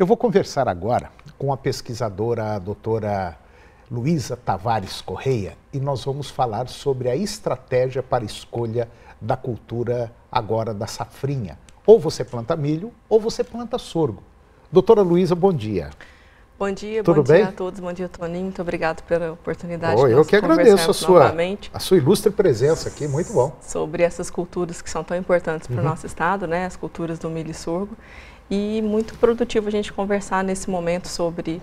Eu vou conversar agora com a pesquisadora, a doutora Luísa Tavares Correia, e nós vamos falar sobre a estratégia para a escolha da cultura agora da safrinha. Ou você planta milho, ou você planta sorgo. Doutora Luísa, bom dia. Bom dia, Tudo bom bem? dia a todos, bom dia Toninho, muito obrigado pela oportunidade Oh, de eu nós que agradeço novamente a sua ilustre presença aqui, muito bom. sobre essas culturas que são tão importantes para o nosso estado, né, as culturas do milho e sorgo, e muito produtivo a gente conversar nesse momento sobre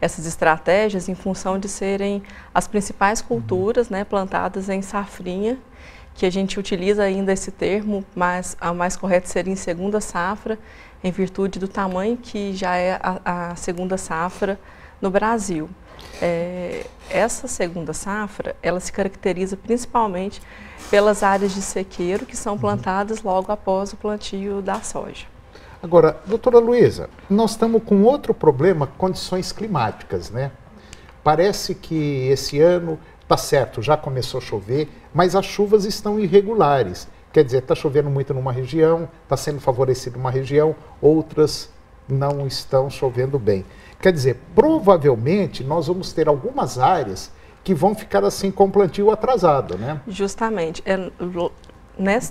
essas estratégias em função de serem as principais culturas, né, plantadas em safrinha, que a gente utiliza ainda esse termo, mas a mais correto seria em segunda safra, em virtude do tamanho que já é a segunda safra no Brasil. Essa segunda safra, ela se caracteriza principalmente pelas áreas de sequeiro que são plantadas logo após o plantio da soja. Agora, doutora Luísa, nós estamos com outro problema, condições climáticas, né? Parece que esse ano, tá certo, já começou a chover, mas as chuvas estão irregulares. Quer dizer, está chovendo muito numa região, está sendo favorecido uma região, outras não estão chovendo bem. Quer dizer, provavelmente nós vamos ter algumas áreas que vão ficar assim com o plantio atrasado, né? Justamente.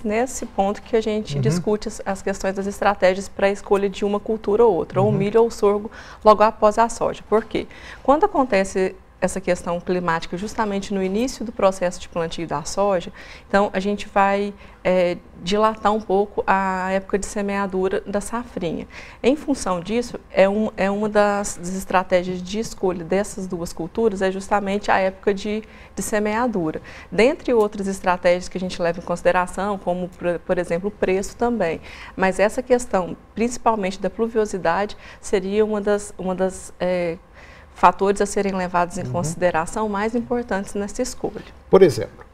Nesse ponto que a gente discute as questões das estratégias para a escolha de uma cultura ou outra, ou o milho ou o sorgo, logo após a soja. Por quê? Quando acontece essa questão climática justamente no início do processo de plantio da soja, então a gente vai dilatar um pouco a época de semeadura da safrinha. Em função disso, uma das estratégias de escolha dessas duas culturas é justamente a época de semeadura. Dentre outras estratégias que a gente leva em consideração, como por exemplo o preço também, mas essa questão principalmente da pluviosidade seria uma das fatores a serem levados em consideração mais importantes nessa escolha. Por exemplo,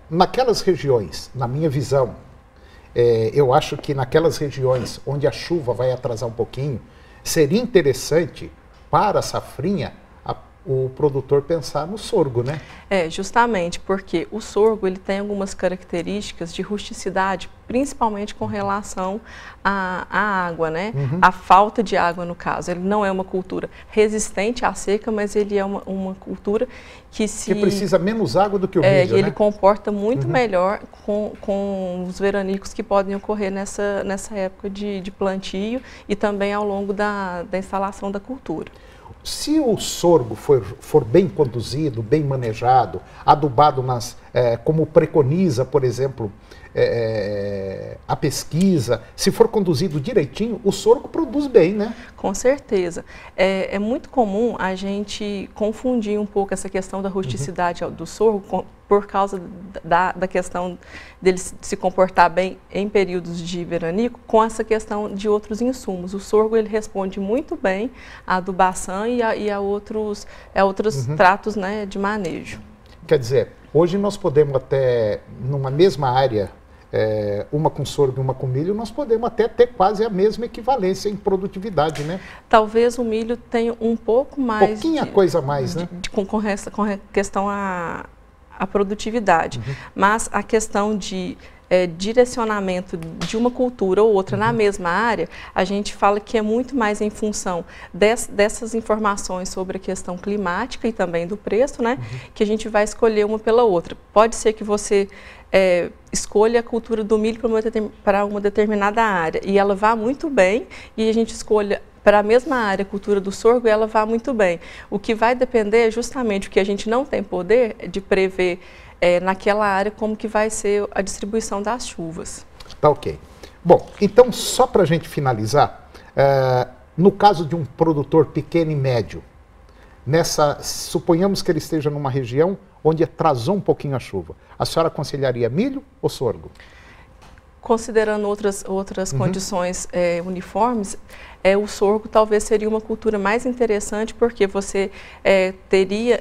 naquelas regiões, na minha visão, eu acho que naquelas regiões onde a chuva vai atrasar um pouquinho, seria interessante para a safrinha o produtor pensar no sorgo, né? Justamente porque o sorgo ele tem algumas características de rusticidade, principalmente com relação à água, né? A falta de água, no caso. Ele não é uma cultura resistente à seca, mas ele é uma cultura que precisa menos água do que o milho, né? Ele comporta muito melhor com os veranicos que podem ocorrer nessa época de plantio e também ao longo da instalação da cultura. Se o sorgo for bem conduzido, bem manejado, adubado como preconiza, por exemplo, a pesquisa, se for conduzido direitinho, o sorgo produz bem, né? Com certeza. É muito comum a gente confundir um pouco essa questão da rusticidade do sorgo por causa da questão dele se comportar bem em períodos de veranico com essa questão de outros insumos. O sorgo ele responde muito bem à adubação e a outros tratos, né, de manejo. Quer dizer, hoje nós podemos até, numa mesma área, uma com sorgo e uma com milho, nós podemos até ter quase a mesma equivalência em produtividade, né? Talvez o milho tenha um pouco mais... Pouquinha coisa a mais, né? Com questão à produtividade. Mas a questão de direcionamento de uma cultura ou outra na mesma área, a gente fala que é muito mais em função dessas informações sobre a questão climática e também do preço, né, que a gente vai escolher uma pela outra. Pode ser que você escolha a cultura do milho para uma determinada área e ela vá muito bem, e a gente escolha para a mesma área a cultura do sorgo e ela vá muito bem. O que vai depender é justamente o que a gente não tem poder de prever naquela área como que vai ser a distribuição das chuvas. Tá ok. Bom, então só para a gente finalizar, no caso de um produtor pequeno e médio, suponhamos que ele esteja numa região onde atrasou um pouquinho a chuva, a senhora aconselharia milho ou sorgo? Considerando outras condições uniformes, o sorgo talvez seria uma cultura mais interessante, porque você teria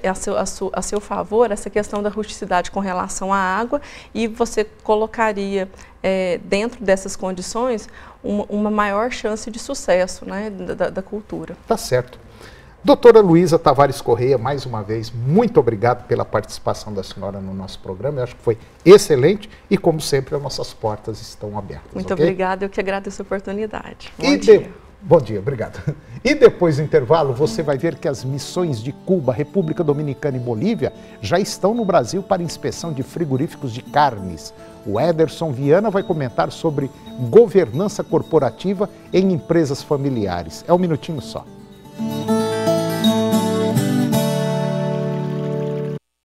a seu favor essa questão da rusticidade com relação à água, e você colocaria dentro dessas condições uma maior chance de sucesso, né, da cultura. Tá certo. Doutora Luísa Tavares Correia, mais uma vez, muito obrigado pela participação da senhora no nosso programa. Eu acho que foi excelente e, como sempre, as nossas portas estão abertas. Muito obrigada, eu que agradeço a oportunidade. Bom dia. Bom dia, obrigado. E depois do intervalo, você vai ver que as missões de Cuba, República Dominicana e Bolívia já estão no Brasil para inspeção de frigoríficos de carnes. O Ederson Viana vai comentar sobre governança corporativa em empresas familiares. É um minutinho só.